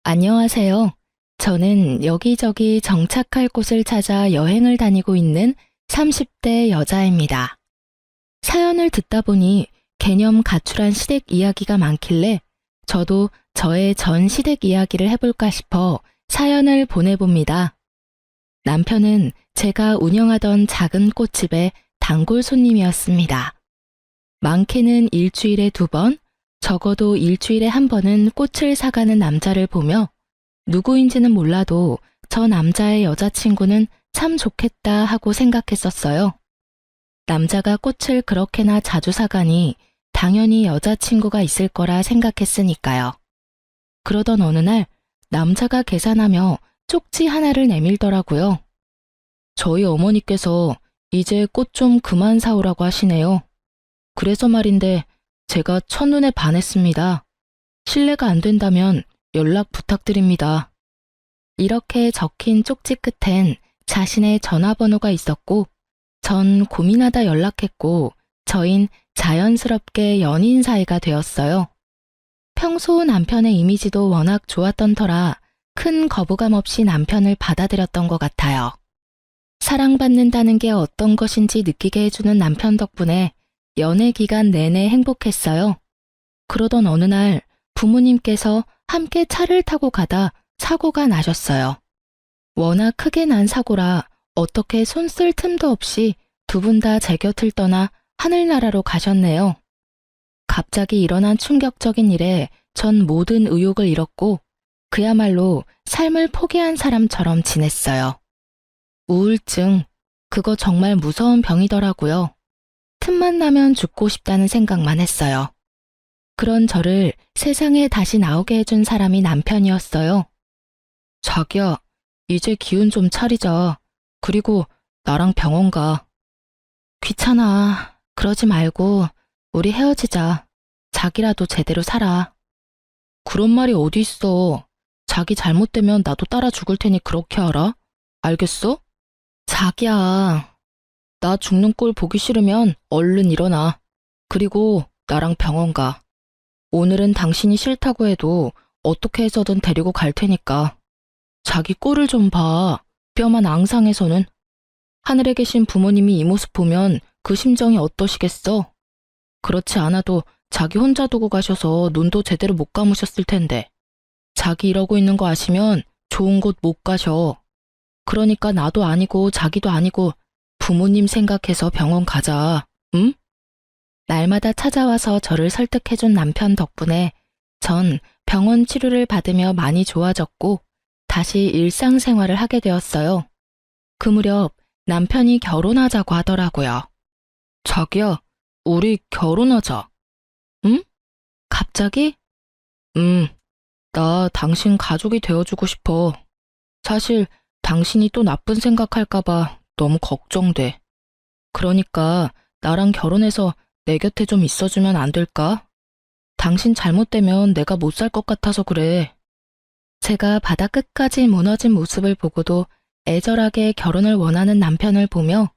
안녕하세요. 저는 여기저기 정착할 곳을 찾아 여행을 다니고 있는 30대 여자입니다. 사연을 듣다 보니 개념 가출한 시댁 이야기가 많길래 저도 저의 전 시댁 이야기를 해볼까 싶어 사연을 보내봅니다. 남편은 제가 운영하던 작은 꽃집의 단골 손님이었습니다. 많게는 일주일에 2번, 적어도 일주일에 1번은 꽃을 사가는 남자를 보며 누구인지는 몰라도 저 남자의 여자친구는 참 좋겠다 하고 생각했었어요. 남자가 꽃을 그렇게나 자주 사가니 당연히 여자친구가 있을 거라 생각했으니까요. 그러던 어느 날 남자가 계산하며 쪽지 하나를 내밀더라고요. 저희 어머니께서 이제 꽃 좀 그만 사오라고 하시네요. 그래서 말인데 제가 첫눈에 반했습니다. 실례가 안 된다면 연락 부탁드립니다. 이렇게 적힌 쪽지 끝엔 자신의 전화번호가 있었고 전 고민하다 연락했고 저흰 자연스럽게 연인 사이가 되었어요. 평소 남편의 이미지도 워낙 좋았던 터라 큰 거부감 없이 남편을 받아들였던 것 같아요. 사랑받는다는 게 어떤 것인지 느끼게 해주는 남편 덕분에 연애 기간 내내 행복했어요. 그러던 어느 날 부모님께서 함께 차를 타고 가다 사고가 나셨어요. 워낙 크게 난 사고라 어떻게 손 쓸 틈도 없이 두 분 다 제 곁을 떠나 하늘나라로 가셨네요. 갑자기 일어난 충격적인 일에 전 모든 의욕을 잃었고 그야말로 삶을 포기한 사람처럼 지냈어요. 우울증, 그거 정말 무서운 병이더라고요. 틈만 나면 죽고 싶다는 생각만 했어요. 그런 저를 세상에 다시 나오게 해준 사람이 남편이었어요. 자기야, 이제 기운 좀 차리자. 그리고 나랑 병원 가. 귀찮아. 그러지 말고 우리 헤어지자. 자기라도 제대로 살아. 그런 말이 어디 있어. 자기 잘못되면 나도 따라 죽을 테니 그렇게 알아? 알겠어? 자기야. 나 죽는 꼴 보기 싫으면 얼른 일어나. 그리고 나랑 병원 가. 오늘은 당신이 싫다고 해도 어떻게 해서든 데리고 갈 테니까. 자기 꼴을 좀 봐. 뼈만 앙상해서는. 하늘에 계신 부모님이 이 모습 보면 그 심정이 어떠시겠어? 그렇지 않아도 자기 혼자 두고 가셔서 눈도 제대로 못 감으셨을 텐데. 자기 이러고 있는 거 아시면 좋은 곳 못 가셔. 그러니까 나도 아니고 자기도 아니고 부모님 생각해서 병원 가자. 응? 날마다 찾아와서 저를 설득해준 남편 덕분에 전 병원 치료를 받으며 많이 좋아졌고 다시 일상생활을 하게 되었어요. 그 무렵 남편이 결혼하자고 하더라고요. 자기야, 우리 결혼하자. 응? 갑자기? 나 당신 가족이 되어주고 싶어. 사실 당신이 또 나쁜 생각할까봐 너무 걱정돼. 그러니까 나랑 결혼해서 내 곁에 좀 있어주면 안 될까? 당신 잘못되면 내가 못 살 것 같아서 그래. 제가 바다 끝까지 무너진 모습을 보고도 애절하게 결혼을 원하는 남편을 보며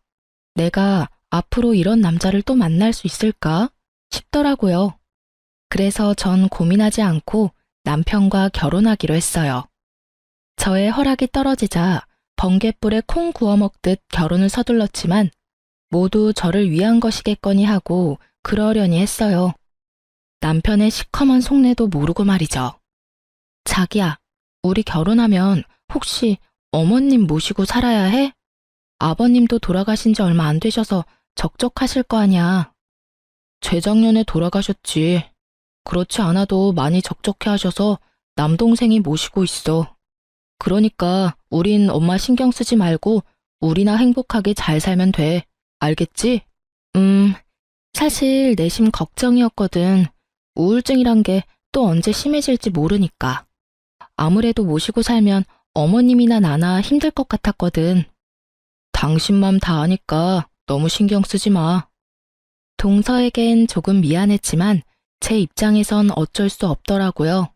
내가 앞으로 이런 남자를 또 만날 수 있을까 싶더라고요. 그래서 전 고민하지 않고 남편과 결혼하기로 했어요. 저의 허락이 떨어지자 번갯불에 콩 구워 먹듯 결혼을 서둘렀지만 모두 저를 위한 것이겠거니 하고 그러려니 했어요. 남편의 시커먼 속내도 모르고 말이죠. 자기야, 우리 결혼하면 혹시 어머님 모시고 살아야 해? 아버님도 돌아가신 지 얼마 안 되셔서 적적하실 거 아냐. 재작년에 돌아가셨지. 그렇지 않아도 많이 적적해 하셔서 남동생이 모시고 있어. 그러니까 우린 엄마 신경 쓰지 말고 우리나 행복하게 잘 살면 돼. 알겠지? 사실 내심 걱정이었거든. 우울증이란 게 또 언제 심해질지 모르니까. 아무래도 모시고 살면 어머님이나 나나 힘들 것 같았거든. 당신 맘 다 아니까 너무 신경 쓰지 마. 동서에겐 조금 미안했지만 제 입장에선 어쩔 수 없더라고요.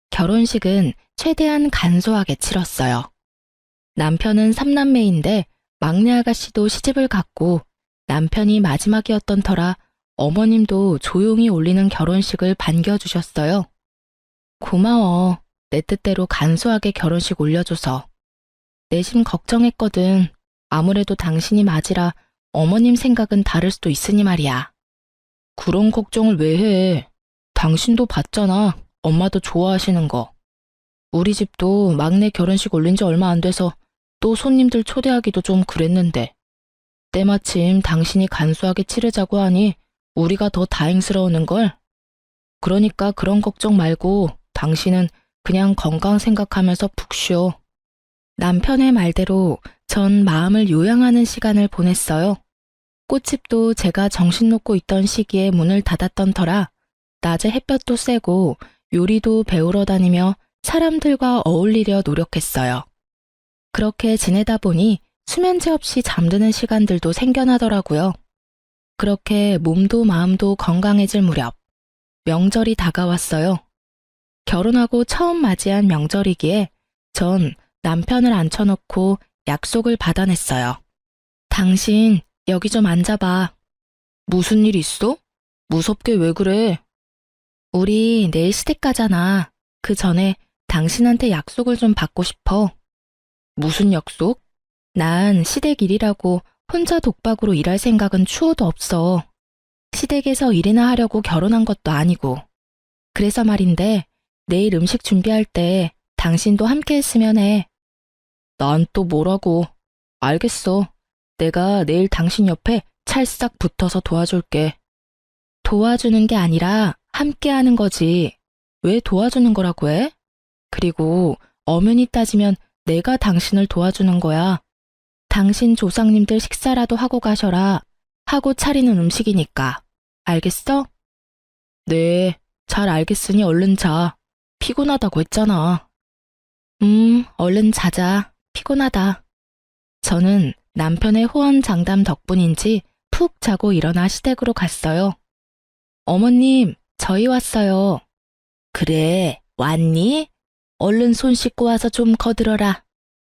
결혼식은 최대한 간소하게 치렀어요. 남편은 3남매인데 막내 아가씨도 시집을 갔고 남편이 마지막이었던 터라 어머님도 조용히 올리는 결혼식을 반겨주셨어요. 고마워. 내 뜻대로 간소하게 결혼식 올려줘서. 내심 걱정했거든. 아무래도 당신이 맞이라 어머님 생각은 다를 수도 있으니 말이야. 그런 걱정을 왜 해? 당신도 봤잖아. 엄마도 좋아하시는 거. 우리 집도 막내 결혼식 올린 지 얼마 안 돼서 또 손님들 초대하기도 좀 그랬는데. 때마침 당신이 간소하게 치르자고 하니 우리가 더 다행스러우는걸. 그러니까 그런 걱정 말고 당신은 그냥 건강 생각하면서 푹 쉬어. 남편의 말대로 전 마음을 요양하는 시간을 보냈어요. 꽃집도 제가 정신 놓고 있던 시기에 문을 닫았던 터라 낮에 햇볕도 쐬고 요리도 배우러 다니며 사람들과 어울리려 노력했어요. 그렇게 지내다 보니 수면제 없이 잠드는 시간들도 생겨나더라고요. 그렇게 몸도 마음도 건강해질 무렵 명절이 다가왔어요. 결혼하고 처음 맞이한 명절이기에 전 남편을 앉혀놓고 약속을 받아냈어요. 당신 여기 좀 앉아봐. 무슨 일 있어? 무섭게 왜 그래? 우리 내일 시댁 가잖아. 그 전에 당신한테 약속을 좀 받고 싶어. 무슨 약속? 난 시댁 일이라고 혼자 독박으로 일할 생각은 추호도 없어. 시댁에서 일이나 하려고 결혼한 것도 아니고. 그래서 말인데 내일 음식 준비할 때 당신도 함께 했으면 해. 난 또 뭐라고. 알겠어. 내가 내일 당신 옆에 찰싹 붙어서 도와줄게. 도와주는 게 아니라 함께 하는 거지. 왜 도와주는 거라고 해? 그리고 엄연히 따지면 내가 당신을 도와주는 거야. 당신 조상님들 식사라도 하고 가셔라. 하고 차리는 음식이니까. 알겠어? 네, 잘 알겠으니 얼른 자. 피곤하다고 했잖아. 얼른 자자. 피곤하다. 저는 남편의 호언장담 덕분인지 푹 자고 일어나 시댁으로 갔어요. 어머님, 저희 왔어요. 그래, 왔니? 얼른 손 씻고 와서 좀 거들어라.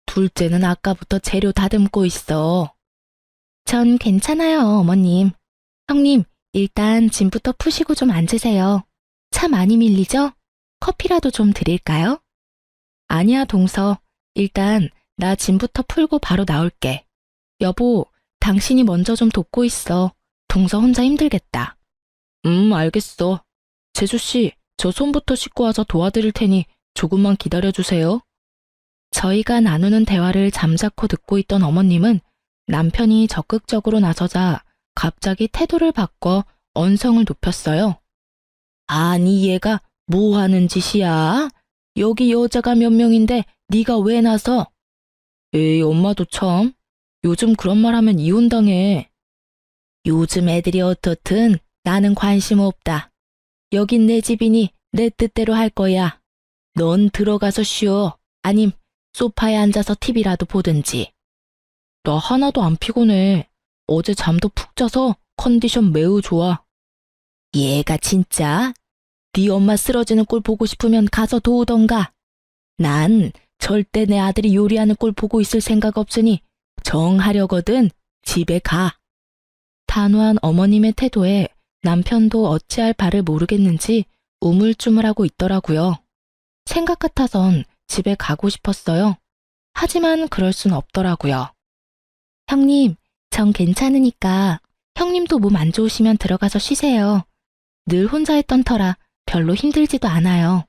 둘째는 아까부터 재료 다듬고 있어. 전 괜찮아요, 어머님. 형님, 일단 짐부터 푸시고 좀 앉으세요. 차 많이 밀리죠? 커피라도 좀 드릴까요? 아니야, 동서. 일단 나 짐부터 풀고 바로 나올게. 여보, 당신이 먼저 좀 돕고 있어. 동서 혼자 힘들겠다. 알겠어. 재수씨, 저 손부터 씻고 와서 도와드릴 테니 조금만 기다려주세요. 저희가 나누는 대화를 잠자코 듣고 있던 어머님은 남편이 적극적으로 나서자 갑자기 태도를 바꿔 언성을 높였어요. 아니 얘가 뭐 하는 짓이야? 여기 여자가 몇 명인데 네가 왜 나서? 에이 엄마도 참. 요즘 그런 말 하면 이혼당해. 요즘 애들이 어떻든 나는 관심 없다. 여긴 내 집이니 내 뜻대로 할 거야. 넌 들어가서 쉬어. 아님 소파에 앉아서 TV라도 보든지. 나 하나도 안 피곤해. 어제 잠도 푹 자서 컨디션 매우 좋아. 얘가 진짜? 네 엄마 쓰러지는 꼴 보고 싶으면 가서 도우던가. 난 절대 내 아들이 요리하는 꼴 보고 있을 생각 없으니 정하려거든. 집에 가. 단호한 어머님의 태도에 남편도 어찌할 바를 모르겠는지 우물쭈물하고 있더라고요. 생각 같아선 집에 가고 싶었어요. 하지만 그럴 순 없더라고요. 형님, 전 괜찮으니까 형님도 몸 안 좋으시면 들어가서 쉬세요. 늘 혼자 했던 터라 별로 힘들지도 않아요.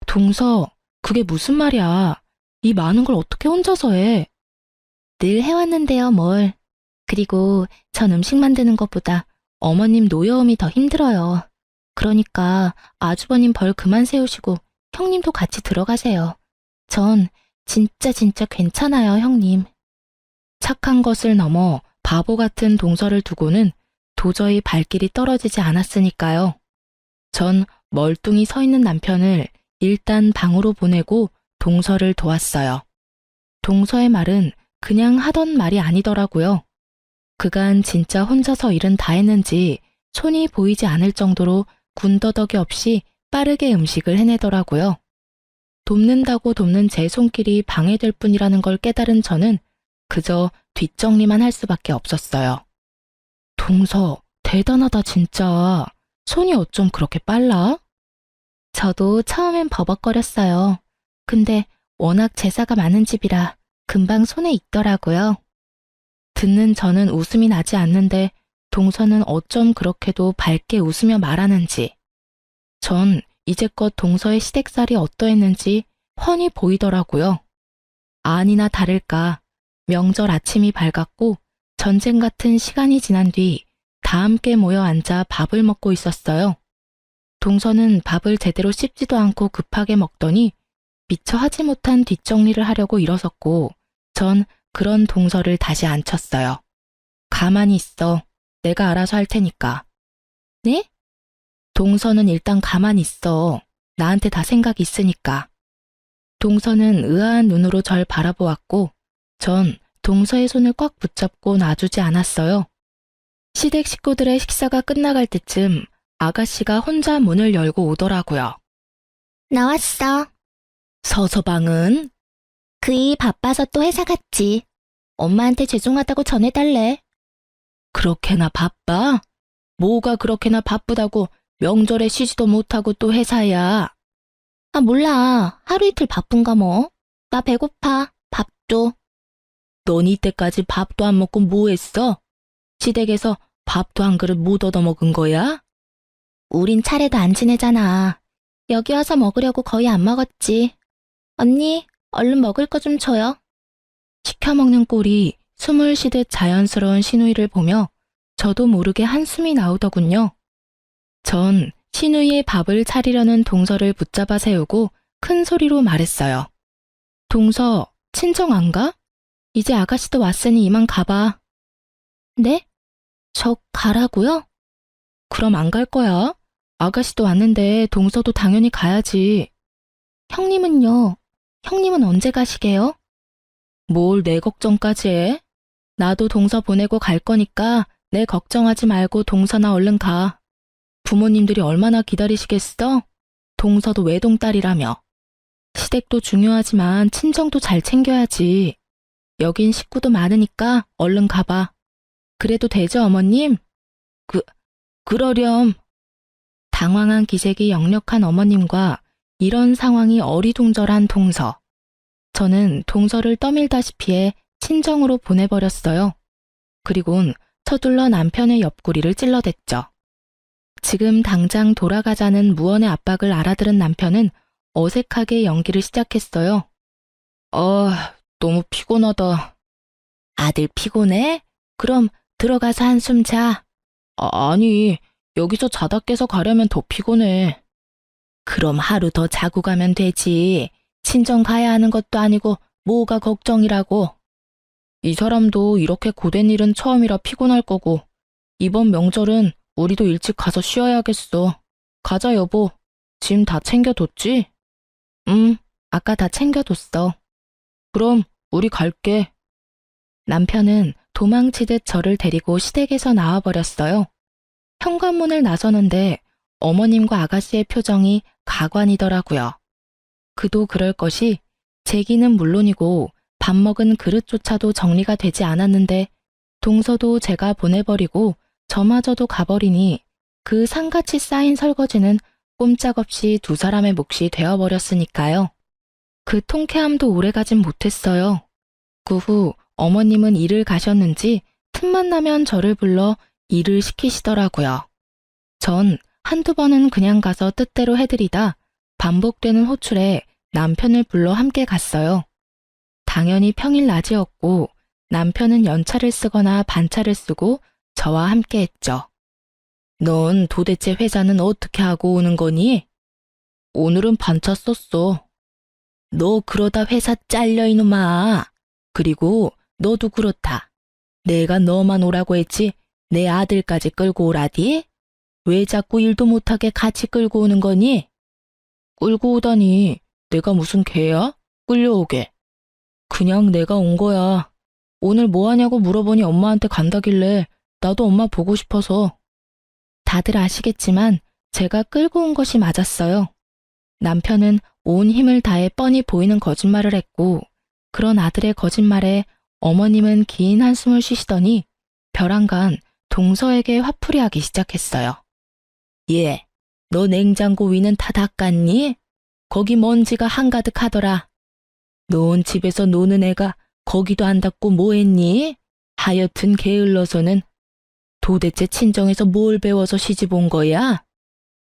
동서, 그게 무슨 말이야. 이 많은 걸 어떻게 혼자서 해? 늘 해왔는데요, 뭘. 그리고 전 음식 만드는 것보다 어머님 노여움이 더 힘들어요. 그러니까 아주버님 벌 그만 세우시고 형님도 같이 들어가세요. 전 진짜 괜찮아요, 형님. 착한 것을 넘어 바보 같은 동서를 두고는 도저히 발길이 떨어지지 않았으니까요. 전 멀뚱히 서 있는 남편을 일단 방으로 보내고 동서를 도왔어요. 동서의 말은 그냥 하던 말이 아니더라고요. 그간 진짜 혼자서 일은 다 했는지 손이 보이지 않을 정도로 군더더기 없이 빠르게 음식을 해내더라고요. 돕는다고 돕는 제 손길이 방해될 뿐이라는 걸 깨달은 저는 그저 뒷정리만 할 수밖에 없었어요. 동서, 대단하다 진짜. 손이 어쩜 그렇게 빨라? 저도 처음엔 버벅거렸어요. 근데 워낙 제사가 많은 집이라 금방 손에 익더라고요. 듣는 저는 웃음이 나지 않는데 동서는 어쩜 그렇게도 밝게 웃으며 말하는지. 전 이제껏 동서의 시댁살이 어떠했는지 훤히 보이더라고요. 아니나 다를까 명절 아침이 밝았고 전쟁 같은 시간이 지난 뒤 다 함께 모여 앉아 밥을 먹고 있었어요. 동서는 밥을 제대로 씹지도 않고 급하게 먹더니 미처 하지 못한 뒷정리를 하려고 일어섰고 전 그런 동서를 다시 앉혔어요. 가만히 있어. 내가 알아서 할 테니까. 네? 동서는 일단 가만히 있어. 나한테 다 생각이 있으니까. 동서는 의아한 눈으로 절 바라보았고 전 동서의 손을 꽉 붙잡고 놔주지 않았어요. 시댁 식구들의 식사가 끝나갈 때쯤 아가씨가 혼자 문을 열고 오더라고요. 나왔어. 서서방은? 그이 바빠서 또 회사 갔지. 엄마한테 죄송하다고 전해달래. 그렇게나 바빠? 뭐가 그렇게나 바쁘다고 명절에 쉬지도 못하고 또 회사야. 아, 몰라. 하루 이틀 바쁜가 뭐. 나 배고파. 밥 줘. 넌 이때까지 밥도 안 먹고 뭐 했어? 시댁에서 밥도 한 그릇 못 얻어먹은 거야? 우린 차례도 안 지내잖아. 여기 와서 먹으려고 거의 안 먹었지. 언니, 얼른 먹을 거 좀 줘요. 시켜 먹는 꼴이 숨을 쉬듯 자연스러운 시누이를 보며 저도 모르게 한숨이 나오더군요. 전 시누이의 밥을 차리려는 동서를 붙잡아 세우고 큰 소리로 말했어요. 동서, 친정 안 가? 이제 아가씨도 왔으니 이만 가봐. 네? 저 가라고요? 그럼 안 갈 거야. 아가씨도 왔는데 동서도 당연히 가야지. 형님은요? 형님은 언제 가시게요? 뭘 내 걱정까지 해? 나도 동서 보내고 갈 거니까 내 걱정하지 말고 동서나 얼른 가. 부모님들이 얼마나 기다리시겠어? 동서도 외동딸이라며. 시댁도 중요하지만 친정도 잘 챙겨야지. 여긴 식구도 많으니까 얼른 가봐. 그래도 되죠, 어머님? 그러렴. 당황한 기색이 역력한 어머님과 이런 상황이 어리둥절한 동서. 저는 동서를 떠밀다시피 해 친정으로 보내버렸어요. 그리곤 서둘러 남편의 옆구리를 찔러댔죠. 지금 당장 돌아가자는 무언의 압박을 알아들은 남편은 어색하게 연기를 시작했어요. 너무 피곤하다. 아들 피곤해? 그럼 들어가서 한숨 자. 아니, 여기서 자다 깨서 가려면 더 피곤해. 그럼 하루 더 자고 가면 되지. 친정 가야 하는 것도 아니고 뭐가 걱정이라고. 이 사람도 이렇게 고된 일은 처음이라 피곤할 거고 이번 명절은 우리도 일찍 가서 쉬어야겠어. 가자 여보. 짐 다 챙겨뒀지? 응, 아까 다 챙겨뒀어. 그럼 우리 갈게. 남편은 도망치듯 저를 데리고 시댁에서 나와버렸어요. 현관문을 나서는데 어머님과 아가씨의 표정이 가관이더라고요. 그도 그럴 것이 제기는 물론이고 밥 먹은 그릇조차도 정리가 되지 않았는데 동서도 제가 보내버리고 저마저도 가버리니 그 산같이 쌓인 설거지는 꼼짝없이 두 사람의 몫이 되어버렸으니까요. 그 통쾌함도 오래가진 못했어요. 그 후 어머님은 일을 가셨는지 틈만 나면 저를 불러 일을 시키시더라고요. 전 한두 번은 그냥 가서 뜻대로 해드리다 반복되는 호출에 남편을 불러 함께 갔어요. 당연히 평일 낮이었고 남편은 연차를 쓰거나 반차를 쓰고 저와 함께 했죠. 넌 도대체 회사는 어떻게 하고 오는 거니? 오늘은 반차 썼어. 너 그러다 회사 잘려 이놈아. 그리고 너도 그렇다. 내가 너만 오라고 했지 내 아들까지 끌고 오라디? 왜 자꾸 일도 못하게 같이 끌고 오는 거니? 끌고 오다니 내가 무슨 개야? 끌려오게. 그냥 내가 온 거야. 오늘 뭐 하냐고 물어보니 엄마한테 간다길래 나도 엄마 보고 싶어서. 다들 아시겠지만 제가 끌고 온 것이 맞았어요. 남편은 온 힘을 다해 뻔히 보이는 거짓말을 했고 그런 아들의 거짓말에 어머님은 긴 한숨을 쉬시더니 벼랑간 동서에게 화풀이하기 시작했어요. 얘, 너 냉장고 위는 다 닦았니? 거기 먼지가 한가득 하더라. 넌 집에서 노는 애가 거기도 안 닦고 뭐 했니? 하여튼 게을러서는 도대체 친정에서 뭘 배워서 시집 온 거야?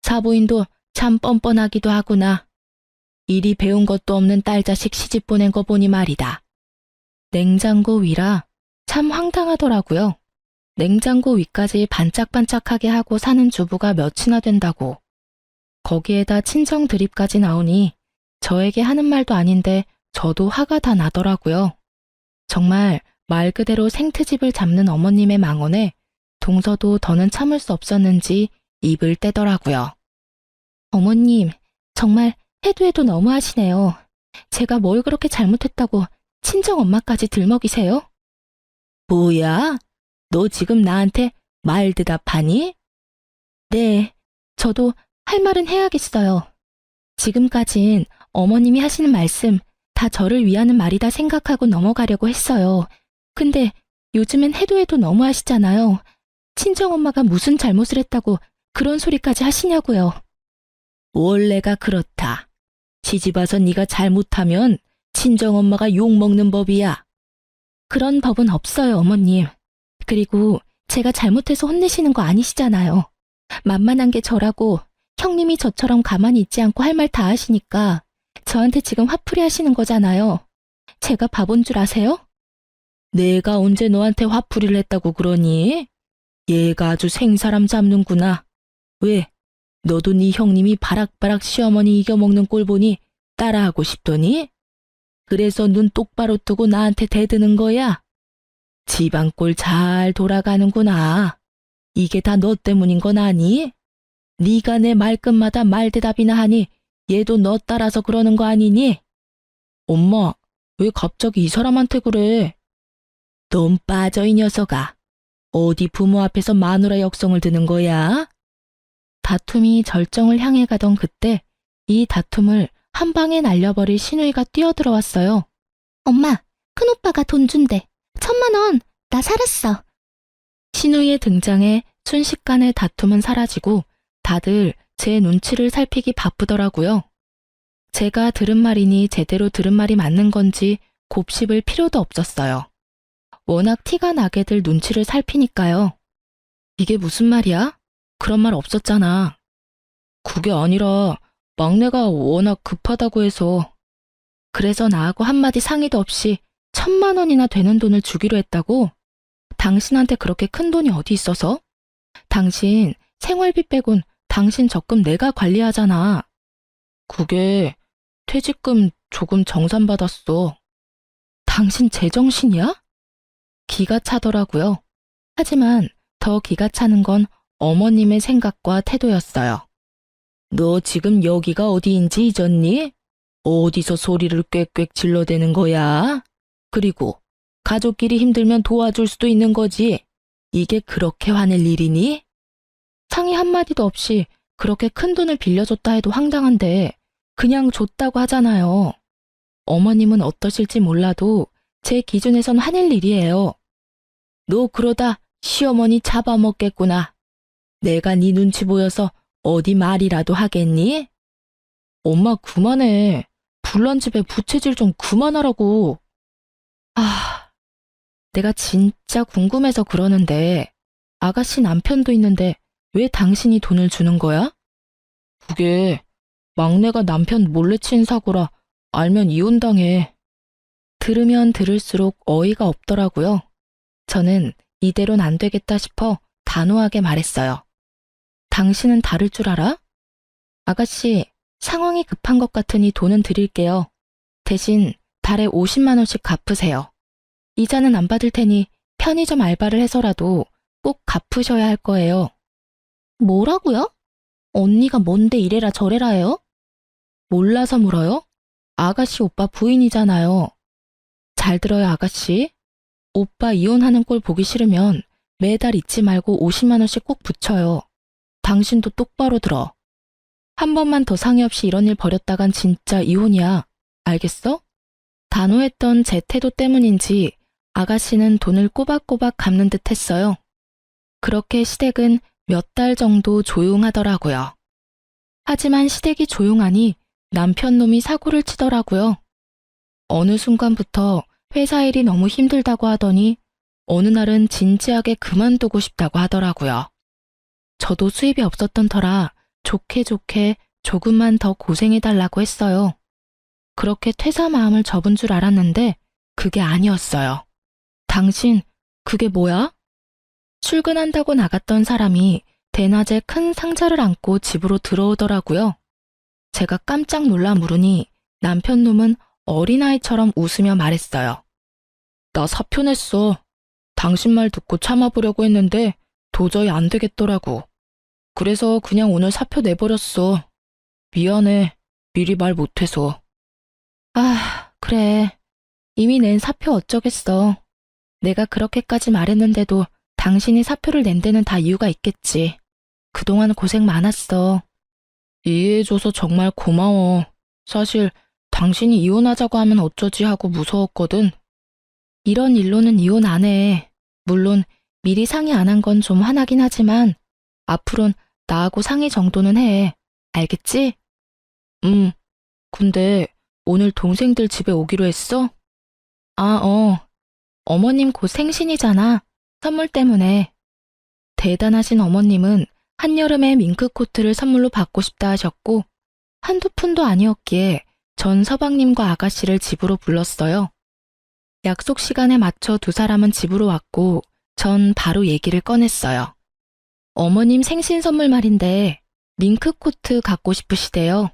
사부인도 참 뻔뻔하기도 하구나. 이리 배운 것도 없는 딸 자식 시집 보낸 거 보니 말이다. 냉장고 위라 참 황당하더라고요. 냉장고 위까지 반짝반짝하게 하고 사는 주부가 몇이나 된다고. 거기에다 친정 드립까지 나오니 저에게 하는 말도 아닌데 저도 화가 다 나더라고요. 정말 말 그대로 생트집을 잡는 어머님의 망언에 동서도 더는 참을 수 없었는지 입을 떼더라고요. 어머님, 정말 해도 해도 너무하시네요. 제가 뭘 그렇게 잘못했다고 친정 엄마까지 들먹이세요? 뭐야? 너 지금 나한테 말 대답하니? 네, 저도 할 말은 해야겠어요. 지금까진 어머님이 하시는 말씀 다 저를 위하는 말이다 생각하고 넘어가려고 했어요. 근데 요즘엔 해도 해도 너무하시잖아요. 친정엄마가 무슨 잘못을 했다고 그런 소리까지 하시냐고요. 원래가 그렇다. 시집와서 네가 잘못하면 친정엄마가 욕먹는 법이야. 그런 법은 없어요, 어머님. 그리고 제가 잘못해서 혼내시는 거 아니시잖아요. 만만한 게 저라고 형님이 저처럼 가만히 있지 않고 할 말 다 하시니까 저한테 지금 화풀이 하시는 거잖아요. 제가 바본 줄 아세요? 내가 언제 너한테 화풀이를 했다고 그러니? 얘가 아주 생사람 잡는구나. 왜? 너도 네 형님이 바락바락 시어머니 이겨먹는 꼴 보니 따라하고 싶더니? 그래서 눈 똑바로 뜨고 나한테 대드는 거야? 집안 꼴 잘 돌아가는구나. 이게 다 너 때문인 건 아니? 네가 내 말끝마다 말대답이나 하니 얘도 너 따라서 그러는 거 아니니? 엄마, 왜 갑자기 이 사람한테 그래? 넌 빠져 이 녀석아. 어디 부모 앞에서 마누라 역성을 드는 거야? 다툼이 절정을 향해 가던 그때 이 다툼을 한 방에 날려버릴 신우이가 뛰어들어왔어요. 엄마, 큰오빠가 돈 준대. 1,000,000원, 나 살았어. 신우이의 등장에 순식간에 다툼은 사라지고 다들 제 눈치를 살피기 바쁘더라고요. 제가 들은 말이니 제대로 들은 말이 맞는 건지 곱씹을 필요도 없었어요. 워낙 티가 나게들 눈치를 살피니까요. 이게 무슨 말이야? 그런 말 없었잖아. 그게 아니라 막내가 워낙 급하다고 해서. 그래서 나하고 한마디 상의도 없이 1,000,000원이나 되는 돈을 주기로 했다고? 당신한테 그렇게 큰 돈이 어디 있어서? 당신 생활비 빼곤 당신 적금 내가 관리하잖아. 그게 퇴직금 조금 정산받았어. 당신 제정신이야? 기가 차더라고요. 하지만 더 기가 차는 건 어머님의 생각과 태도였어요. 너 지금 여기가 어디인지 잊었니? 어디서 소리를 꽥꽥 질러대는 거야? 그리고 가족끼리 힘들면 도와줄 수도 있는 거지. 이게 그렇게 화낼 일이니? 상의 한마디도 없이 그렇게 큰 돈을 빌려줬다 해도 황당한데 그냥 줬다고 하잖아요. 어머님은 어떠실지 몰라도 제 기준에선 화낼 일이에요. 너 그러다 시어머니 잡아먹겠구나. 내가 네 눈치 보여서 어디 말이라도 하겠니? 엄마 그만해. 불난 집에 부채질 좀 그만하라고. 아, 내가 진짜 궁금해서 그러는데 아가씨 남편도 있는데 왜 당신이 돈을 주는 거야? 그게 막내가 남편 몰래 친 사고라 알면 이혼당해. 들으면 들을수록 어이가 없더라고요. 저는 이대로는 안 되겠다 싶어 단호하게 말했어요. 당신은 다를 줄 알아? 아가씨, 상황이 급한 것 같으니 돈은 드릴게요. 대신 달에 50만 원씩 갚으세요. 이자는 안 받을 테니 편의점 알바를 해서라도 꼭 갚으셔야 할 거예요. 뭐라고요? 언니가 뭔데 이래라 저래라 해요? 몰라서 물어요? 아가씨 오빠 부인이잖아요. 잘 들어요, 아가씨. 오빠 이혼하는 꼴 보기 싫으면 매달 잊지 말고 50만 원씩 꼭 붙여요. 당신도 똑바로 들어. 한 번만 더 상의 없이 이런 일 벌였다간 진짜 이혼이야. 알겠어? 단호했던 제 태도 때문인지 아가씨는 돈을 꼬박꼬박 갚는 듯 했어요. 그렇게 시댁은 몇 달 정도 조용하더라고요. 하지만 시댁이 조용하니 남편 놈이 사고를 치더라고요. 어느 순간부터 회사 일이 너무 힘들다고 하더니 어느 날은 진지하게 그만두고 싶다고 하더라고요. 저도 수입이 없었던 터라 좋게 좋게 조금만 더 고생해달라고 했어요. 그렇게 퇴사 마음을 접은 줄 알았는데 그게 아니었어요. 당신, 그게 뭐야? 출근한다고 나갔던 사람이 대낮에 큰 상자를 안고 집으로 들어오더라고요. 제가 깜짝 놀라 물으니 남편 놈은 어린아이처럼 웃으며 말했어요. 나 사표 냈어. 당신 말 듣고 참아보려고 했는데 도저히 안 되겠더라고. 그래서 그냥 오늘 사표 내버렸어. 미안해. 미리 말 못해서. 아, 그래. 이미 낸 사표 어쩌겠어. 내가 그렇게까지 말했는데도 당신이 사표를 낸 데는 다 이유가 있겠지. 그동안 고생 많았어. 이해해줘서 정말 고마워. 사실 당신이 이혼하자고 하면 어쩌지 하고 무서웠거든. 이런 일로는 이혼 안 해. 물론 미리 상의 안 한 건 좀 화나긴 하지만 앞으론 나하고 상의 정도는 해. 알겠지? 근데 오늘 동생들 집에 오기로 했어? 아, 어머님 곧 생신이잖아. 선물 때문에. 대단하신 어머님은 한여름에 밍크코트를 선물로 받고 싶다 하셨고 한두 푼도 아니었기에 전 서방님과 아가씨를 집으로 불렀어요. 약속 시간에 맞춰 두 사람은 집으로 왔고 전 바로 얘기를 꺼냈어요. 어머님 생신 선물 말인데 밍크코트 갖고 싶으시대요.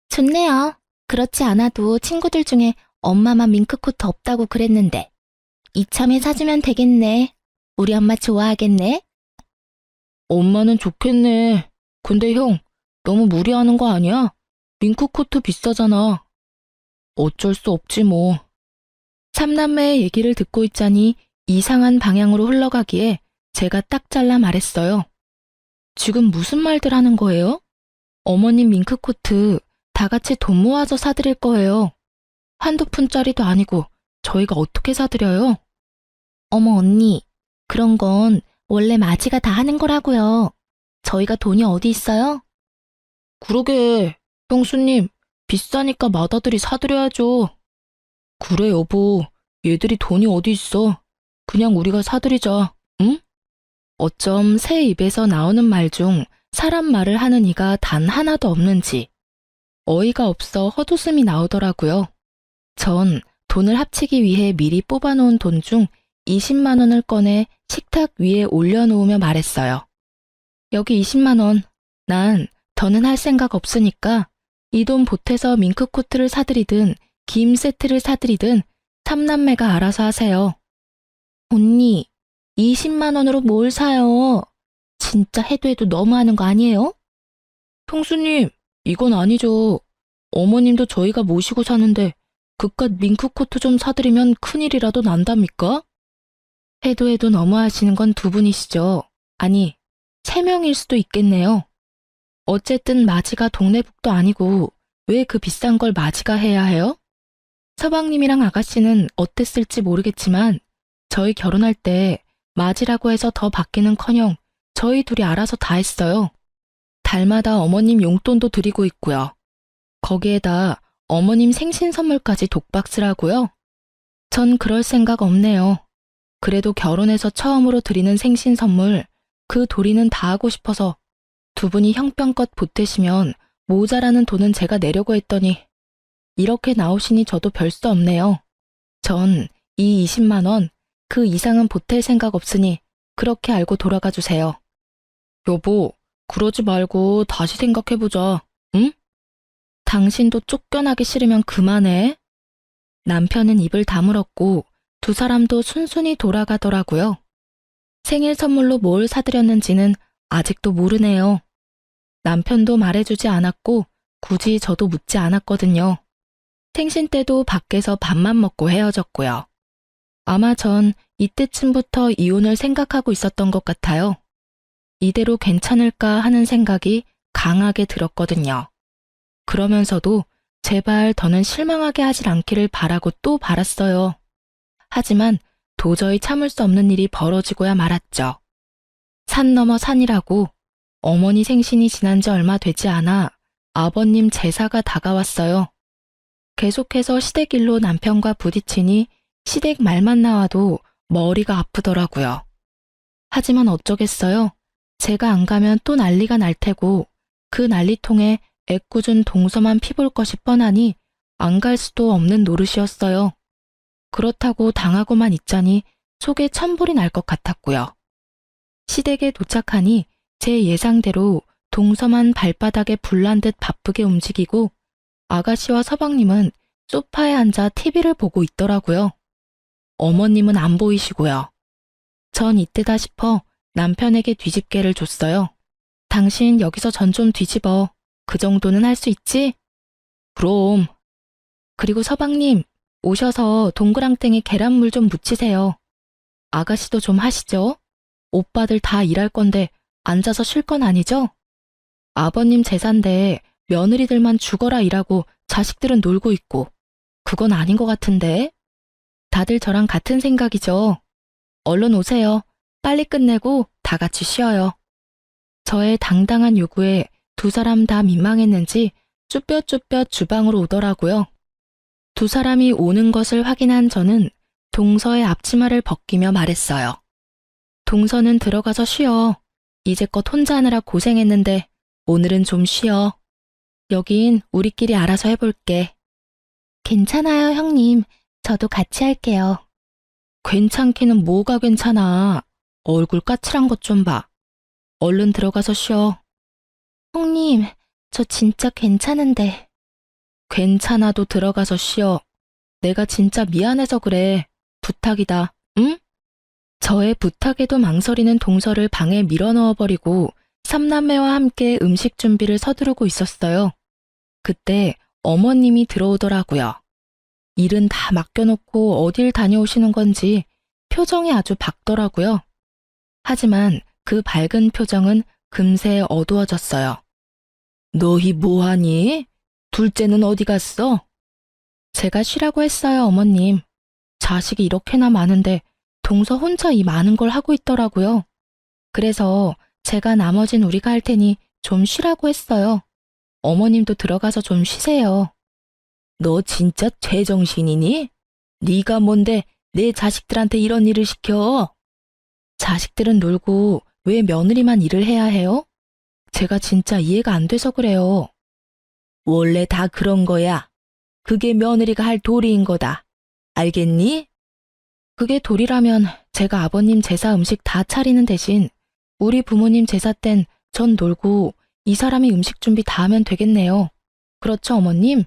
좋네요. 그렇지 않아도 친구들 중에 엄마만 밍크코트 없다고 그랬는데 이참에 사주면 되겠네. 우리 엄마 좋아하겠네. 엄마는 좋겠네. 근데 형, 너무 무리하는 거 아니야? 밍크코트 비싸잖아. 어쩔 수 없지 뭐. 삼남매의 얘기를 듣고 있자니 이상한 방향으로 흘러가기에 제가 딱 잘라 말했어요. 지금 무슨 말들 하는 거예요? 어머님 밍크코트 다 같이 돈 모아서 사드릴 거예요. 한두 푼짜리도 아니고 저희가 어떻게 사드려요? 어머 언니, 그런 건 원래 마지가 다 하는 거라고요. 저희가 돈이 어디 있어요? 그러게, 형수님, 비싸니까 맏아들이 사드려야죠. 그래 여보, 얘들이 돈이 어디 있어. 그냥 우리가 사드리자, 응? 어쩜 새 입에서 나오는 말 중 사람 말을 하는 이가 단 하나도 없는지 어이가 없어 헛웃음이 나오더라고요. 전 돈을 합치기 위해 미리 뽑아놓은 돈 중 20만 원을 꺼내 식탁 위에 올려놓으며 말했어요. 여기 20만 원. 난 더는 할 생각 없으니까 이 돈 보태서 밍크코트를 사드리든 김 세트를 사드리든 삼남매가 알아서 하세요. 언니, 20만 원으로 뭘 사요? 진짜 해도 해도 너무하는 거 아니에요? 형수님, 이건 아니죠. 어머님도 저희가 모시고 사는데 그깟 밍크코트 좀 사드리면 큰일이라도 난답니까? 해도 해도 너무하시는 건 두 분이시죠. 아니, 3명일 수도 있겠네요. 어쨌든 마지가 동네북도 아니고 왜 그 비싼 걸 마지가 해야 해요? 서방님이랑 아가씨는 어땠을지 모르겠지만 저희 결혼할 때 맞이라고 해서 더 받기는커녕 저희 둘이 알아서 다 했어요. 달마다 어머님 용돈도 드리고 있고요. 거기에다 어머님 생신 선물까지 독박스라고요? 전 그럴 생각 없네요. 그래도 결혼해서 처음으로 드리는 생신 선물, 그 도리는 다 하고 싶어서 두 분이 형편껏 보태시면 모자라는 돈은 제가 내려고 했더니 이렇게 나오시니 저도 별 수 없네요. 전 이 20만 원, 그 이상은 보탤 생각 없으니 그렇게 알고 돌아가 주세요. 여보, 그러지 말고 다시 생각해보자, 응? 당신도 쫓겨나기 싫으면 그만해. 남편은 입을 다물었고 두 사람도 순순히 돌아가더라고요. 생일 선물로 뭘 사드렸는지는 아직도 모르네요. 남편도 말해주지 않았고 굳이 저도 묻지 않았거든요. 생신 때도 밖에서 밥만 먹고 헤어졌고요. 아마 전 이때쯤부터 이혼을 생각하고 있었던 것 같아요. 이대로 괜찮을까 하는 생각이 강하게 들었거든요. 그러면서도 제발 더는 실망하게 하질 않기를 바라고 또 바랐어요. 하지만 도저히 참을 수 없는 일이 벌어지고야 말았죠. 산 넘어 산이라고 어머니 생신이 지난 지 얼마 되지 않아 아버님 제사가 다가왔어요. 계속해서 시댁일로 남편과 부딪히니 시댁 말만 나와도 머리가 아프더라고요. 하지만 어쩌겠어요. 제가 안 가면 또 난리가 날 테고 그 난리통에 애꿎은 동서만 피볼 것이 뻔하니 안 갈 수도 없는 노릇이었어요. 그렇다고 당하고만 있자니 속에 천불이 날 것 같았고요. 시댁에 도착하니 제 예상대로 동서만 발바닥에 불난 듯 바쁘게 움직이고 아가씨와 서방님은 소파에 앉아 TV를 보고 있더라고요. 어머님은 안 보이시고요. 전 이때다 싶어 남편에게 뒤집개를 줬어요. 당신 여기서 전 좀 뒤집어. 그 정도는 할 수 있지? 그럼. 그리고 서방님, 오셔서 동그랑땡에 계란물 좀 묻히세요. 아가씨도 좀 하시죠? 오빠들 다 일할 건데 앉아서 쉴 건 아니죠? 아버님 제사인데 며느리들만 죽어라 일하고 자식들은 놀고 있고 그건 아닌 것 같은데? 다들 저랑 같은 생각이죠. 얼른 오세요. 빨리 끝내고 다 같이 쉬어요. 저의 당당한 요구에 두 사람 다 민망했는지 쭈뼛쭈뼛 주방으로 오더라고요. 두 사람이 오는 것을 확인한 저는 동서의 앞치마를 벗기며 말했어요. 동서는 들어가서 쉬어. 이제껏 혼자 하느라 고생했는데 오늘은 좀 쉬어. 여긴 우리끼리 알아서 해볼게. 괜찮아요, 형님. 저도 같이 할게요. 괜찮기는 뭐가 괜찮아. 얼굴 까칠한 것 좀 봐. 얼른 들어가서 쉬어. 형님, 저 진짜 괜찮은데. 괜찮아도 들어가서 쉬어. 내가 진짜 미안해서 그래. 부탁이다. 응? 저의 부탁에도 망설이는 동서를 방에 밀어넣어버리고 삼남매와 함께 음식 준비를 서두르고 있었어요. 그때 어머님이 들어오더라고요. 일은 다 맡겨놓고 어딜 다녀오시는 건지 표정이 아주 밝더라고요. 하지만 그 밝은 표정은 금세 어두워졌어요. 너희 뭐하니? 둘째는 어디 갔어? 제가 쉬라고 했어요, 어머님. 자식이 이렇게나 많은데 동서 혼자 이 많은 걸 하고 있더라고요. 그래서 제가 나머진 우리가 할 테니 좀 쉬라고 했어요. 어머님도 들어가서 좀 쉬세요. 너 진짜 제정신이니? 네가 뭔데 내 자식들한테 이런 일을 시켜? 자식들은 놀고 왜 며느리만 일을 해야 해요? 제가 진짜 이해가 안 돼서 그래요. 원래 다 그런 거야. 그게 며느리가 할 도리인 거다. 알겠니? 그게 도리라면 제가 아버님 제사 음식 다 차리는 대신 우리 부모님 제사 땐 전 놀고 이 사람이 음식 준비 다 하면 되겠네요. 그렇죠, 어머님?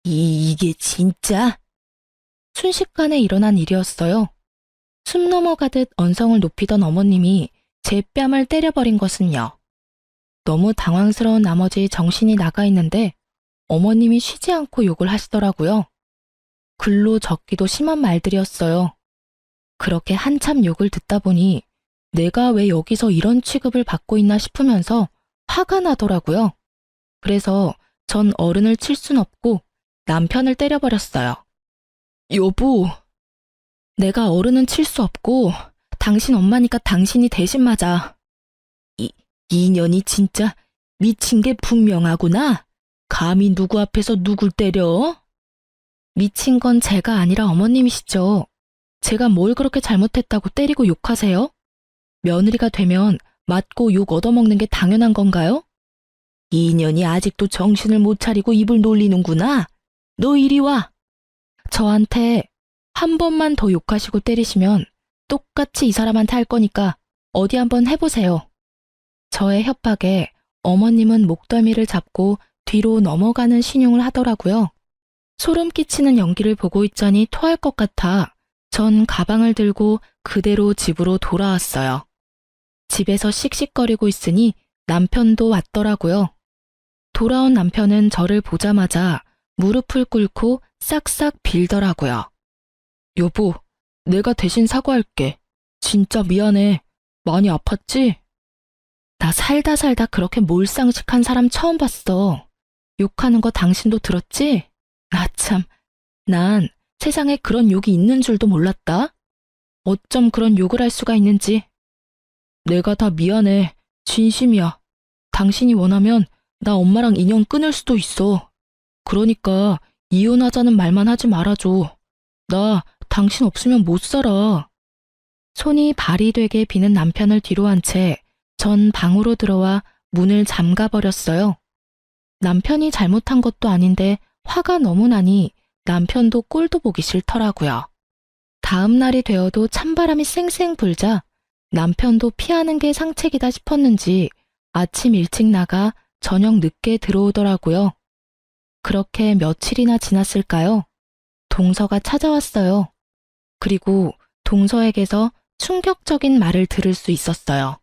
이게 진짜? 순식간에 일어난 일이었어요. 숨 넘어가듯 언성을 높이던 어머님이 제 뺨을 때려버린 것은요. 너무 당황스러운 나머지 정신이 나가 있는데 어머님이 쉬지 않고 욕을 하시더라고요. 글로 적기도 심한 말들이었어요. 그렇게 한참 욕을 듣다 보니 내가 왜 여기서 이런 취급을 받고 있나 싶으면서 화가 나더라고요. 그래서 전 어른을 칠 순 없고 남편을 때려버렸어요. 여보, 내가 어른은 칠 수 없고 당신 엄마니까 당신이 대신 맞아. 이년이 진짜 미친 게 분명하구나. 감히 누구 앞에서 누굴 때려? 미친 건 제가 아니라 어머님이시죠. 제가 뭘 그렇게 잘못했다고 때리고 욕하세요? 며느리가 되면 맞고 욕 얻어먹는 게 당연한 건가요? 이년이 아직도 정신을 못 차리고 입을 놀리는구나. 너 이리 와. 저한테 한 번만 더 욕하시고 때리시면 똑같이 이 사람한테 할 거니까 어디 한번 해보세요. 저의 협박에 어머님은 목덜미를 잡고 뒤로 넘어가는 신용을 하더라고요. 소름 끼치는 연기를 보고 있자니 토할 것 같아 전 가방을 들고 그대로 집으로 돌아왔어요. 집에서 씩씩거리고 있으니 남편도 왔더라고요. 돌아온 남편은 저를 보자마자 무릎을 꿇고 싹싹 빌더라고요. 여보, 내가 대신 사과할게. 진짜 미안해. 많이 아팠지? 나 살다 그렇게 몰상식한 사람 처음 봤어. 욕하는 거 당신도 들었지? 나 참, 난 세상에 그런 욕이 있는 줄도 몰랐다. 어쩜 그런 욕을 할 수가 있는지. 내가 다 미안해. 진심이야. 당신이 원하면 나 엄마랑 인연 끊을 수도 있어. 그러니까 이혼하자는 말만 하지 말아줘. 나 당신 없으면 못 살아. 손이 발이 되게 비는 남편을 뒤로 한 채 전 방으로 들어와 문을 잠가버렸어요. 남편이 잘못한 것도 아닌데 화가 너무 나니 남편도 꼴도 보기 싫더라고요. 다음 날이 되어도 찬바람이 쌩쌩 불자 남편도 피하는 게 상책이다 싶었는지 아침 일찍 나가 저녁 늦게 들어오더라고요. 그렇게 며칠이나 지났을까요? 동서가 찾아왔어요. 그리고 동서에게서 충격적인 말을 들을 수 있었어요.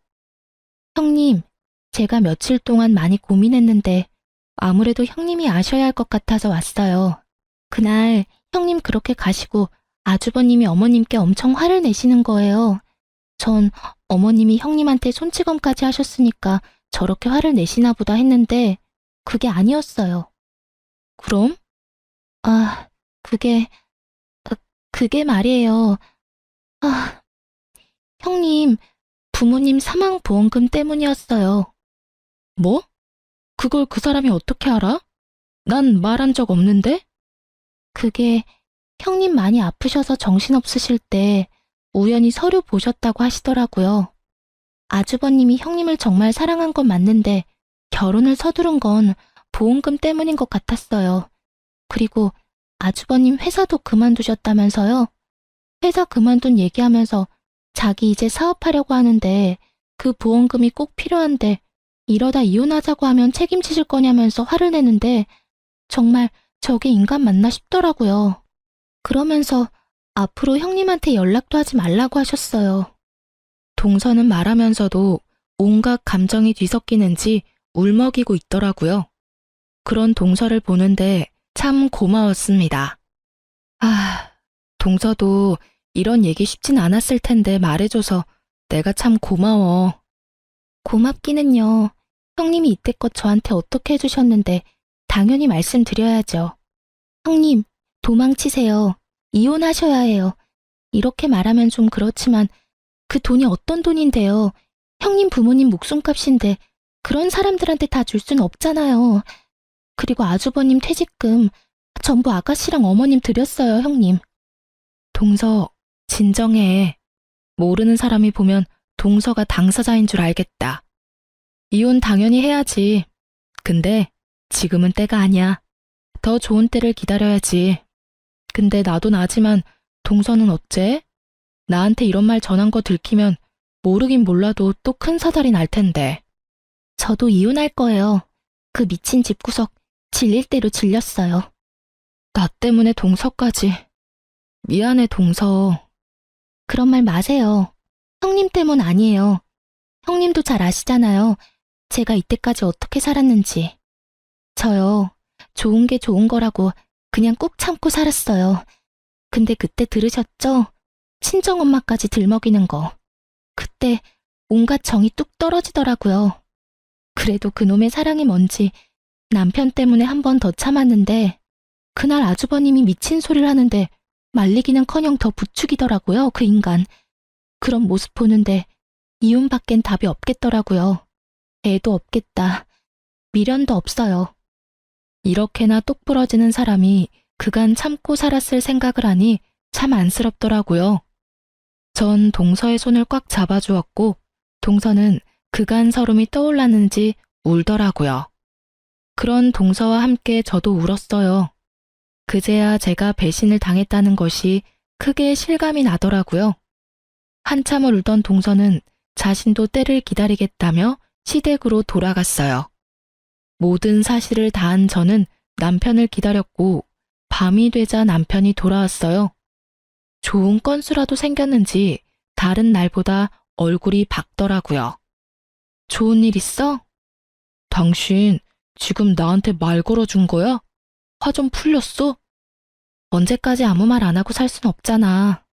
형님, 제가 며칠 동안 많이 고민했는데 아무래도 형님이 아셔야 할 것 같아서 왔어요. 그날 형님 그렇게 가시고 아주버님이 어머님께 엄청 화를 내시는 거예요. 전 어머님이 형님한테 손찌검까지 하셨으니까 저렇게 화를 내시나 보다 했는데 그게 아니었어요. 그럼? 아, 그게, 그게 말이에요. 아, 형님, 부모님 사망보험금 때문이었어요. 뭐? 그걸 그 사람이 어떻게 알아? 난 말한 적 없는데? 그게 형님 많이 아프셔서 정신없으실 때 우연히 서류 보셨다고 하시더라고요. 아주버님이 형님을 정말 사랑한 건 맞는데 결혼을 서두른 건 보험금 때문인 것 같았어요. 그리고 아주버님 회사도 그만두셨다면서요? 회사 그만둔 얘기하면서 자기 이제 사업하려고 하는데 그 보험금이 꼭 필요한데 이러다 이혼하자고 하면 책임지실 거냐면서 화를 내는데 정말 저게 인간 맞나 싶더라고요. 그러면서 앞으로 형님한테 연락도 하지 말라고 하셨어요. 동서는 말하면서도 온갖 감정이 뒤섞이는지 울먹이고 있더라고요. 그런 동서를 보는데 참 고마웠습니다. 아, 동서도 이런 얘기 쉽진 않았을 텐데 말해줘서 내가 참 고마워. 고맙기는요. 형님이 이때껏 저한테 어떻게 해주셨는데 당연히 말씀드려야죠. 형님, 도망치세요. 이혼하셔야 해요. 이렇게 말하면 좀 그렇지만 그 돈이 어떤 돈인데요. 형님 부모님 목숨값인데 그런 사람들한테 다 줄 수는 없잖아요. 그리고 아주버님 퇴직금 전부 아가씨랑 어머님 드렸어요, 형님. 동서, 진정해. 모르는 사람이 보면 동서가 당사자인 줄 알겠다. 이혼 당연히 해야지. 근데 지금은 때가 아니야. 더 좋은 때를 기다려야지. 근데 나도 나지만 동서는 어째? 나한테 이런 말 전한 거 들키면 모르긴 몰라도 또 큰 사달이 날 텐데. 저도 이혼할 거예요. 그 미친 집구석 질릴 대로 질렸어요. 나 때문에 동서까지. 미안해, 동서. 그런 말 마세요. 형님 때문 아니에요. 형님도 잘 아시잖아요. 제가 이때까지 어떻게 살았는지. 저요, 좋은 게 좋은 거라고 그냥 꾹 참고 살았어요. 근데 그때 들으셨죠? 친정엄마까지 들먹이는 거. 그때 온갖 정이 뚝 떨어지더라고요. 그래도 그놈의 사랑이 뭔지 남편 때문에 한 번 더 참았는데 그날 아주버님이 미친 소리를 하는데 말리기는커녕 더 부추기더라고요, 그 인간. 그런 모습 보는데 이혼밖엔 답이 없겠더라고요. 애도 없겠다. 미련도 없어요. 이렇게나 똑부러지는 사람이 그간 참고 살았을 생각을 하니 참 안쓰럽더라고요. 전 동서의 손을 꽉 잡아주었고 동서는 그간 서름이 떠올랐는지 울더라고요. 그런 동서와 함께 저도 울었어요. 그제야 제가 배신을 당했다는 것이 크게 실감이 나더라고요. 한참을 울던 동서는 자신도 때를 기다리겠다며 시댁으로 돌아갔어요. 모든 사실을 다한 저는 남편을 기다렸고 밤이 되자 남편이 돌아왔어요. 좋은 건수라도 생겼는지 다른 날보다 얼굴이 밝더라고요. 좋은 일 있어? 당신 지금 나한테 말 걸어준 거야? 화 좀 풀렸어? 언제까지 아무 말 안 하고 살 순 없잖아.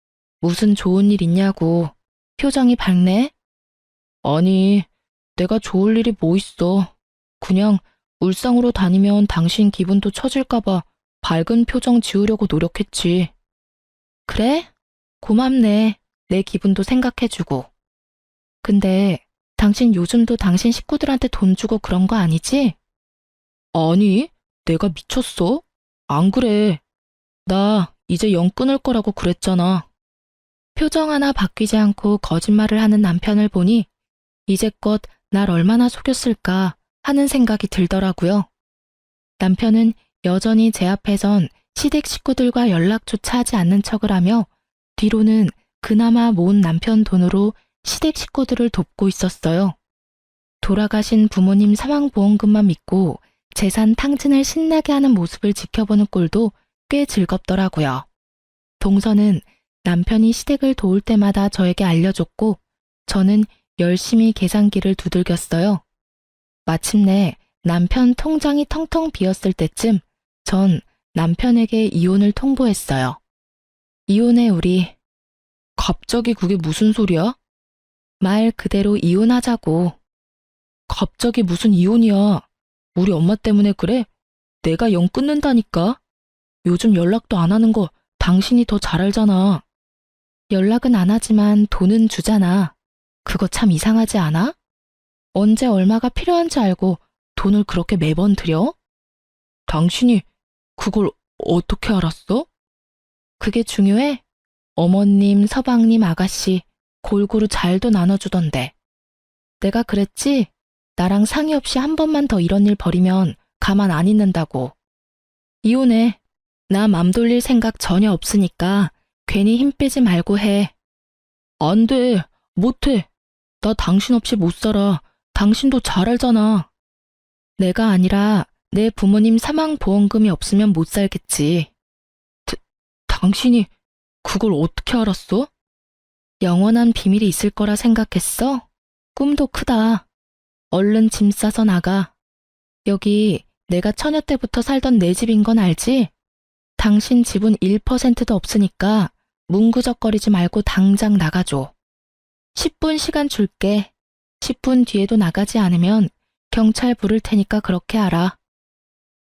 무슨 좋은 일 있냐고. 표정이 밝네? 아니, 내가 좋을 일이 뭐 있어. 그냥 울상으로 다니면 당신 기분도 처질까봐 밝은 표정 지으려고 노력했지. 그래? 고맙네. 내 기분도 생각해주고. 근데 당신 요즘도 당신 식구들한테 돈 주고 그런 거 아니지? 아니, 내가 미쳤어? 안 그래. 나 이제 영 끊을 거라고 그랬잖아. 표정 하나 바뀌지 않고 거짓말을 하는 남편을 보니 이제껏 날 얼마나 속였을까 하는 생각이 들더라고요. 남편은 여전히 제 앞에선 시댁 식구들과 연락조차 하지 않는 척을 하며 뒤로는 그나마 모은 남편 돈으로 시댁 식구들을 돕고 있었어요. 돌아가신 부모님 사망보험금만 믿고 재산 탕진을 신나게 하는 모습을 지켜보는 꼴도 꽤 즐겁더라고요. 동서는 남편이 시댁을 도울 때마다 저에게 알려줬고 저는 열심히 계산기를 두들겼어요. 마침내 남편 통장이 텅텅 비었을 때쯤 전 남편에게 이혼을 통보했어요. 이혼해 우리. 갑자기 그게 무슨 소리야? 말 그대로 이혼하자고. 갑자기 무슨 이혼이야. 우리 엄마 때문에 그래? 내가 영 끊는다니까. 요즘 연락도 안 하는 거 당신이 더 잘 알잖아. 연락은 안 하지만 돈은 주잖아. 그거 참 이상하지 않아? 언제 얼마가 필요한지 알고 돈을 그렇게 매번 들여? 당신이 그걸 어떻게 알았어? 그게 중요해? 어머님, 서방님, 아가씨 골고루 잘도 나눠주던데. 내가 그랬지? 나랑 상의 없이 한 번만 더 이런 일 벌이면 가만 안 있는다고. 이혼해. 나 맘 돌릴 생각 전혀 없으니까 괜히 힘 빼지 말고 해. 안 돼. 못해. 나 당신 없이 못 살아. 당신도 잘 알잖아. 내가 아니라 내 부모님 사망보험금이 없으면 못 살겠지. 당신이 그걸 어떻게 알았어? 영원한 비밀이 있을 거라 생각했어? 꿈도 크다. 얼른 짐 싸서 나가. 여기 내가 처녀 때부터 살던 내 집인 건 알지? 당신 집은 1%도 없으니까 뭉구적거리지 말고 당장 나가줘. 10분 시간 줄게. 10분 뒤에도 나가지 않으면 경찰 부를 테니까 그렇게 알아.